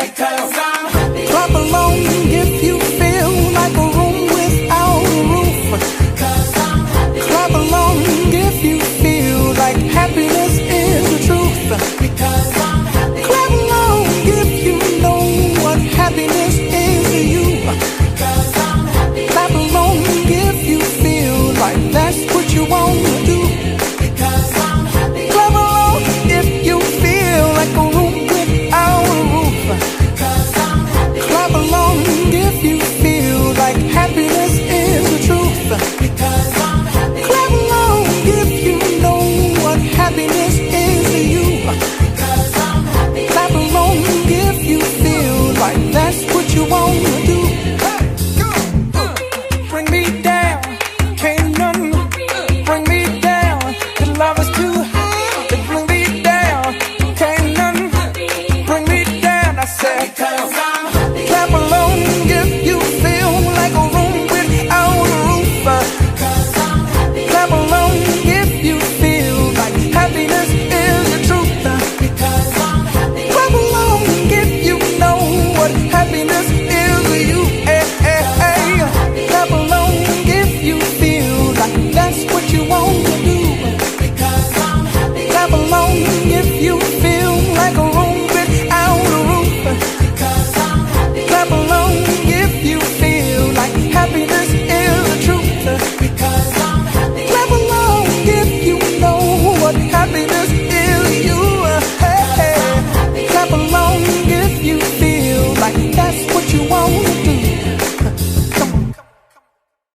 said, because I'm happy. clap along if you feel like a room without a roof. Because I'm happy. Clap along if you feel like happiness is the truth. Because I'm happy. Clap along if you know what happiness is to you. Because I'm happy. Clap along if you feel like that's what you want to do. Because I'm happy. Clap along if you feel like a room without a roof. Because I'm happy. Clap along if you feel like happiness is the truth. Because I'm happy. Clap along if you know what happiness is to you. Because I'm happy. Clap along if you feel like that's what you want to do. Bring me down, can't none bring me down. The love is too high to bring me down, can't none bring me down. I said, Because I'm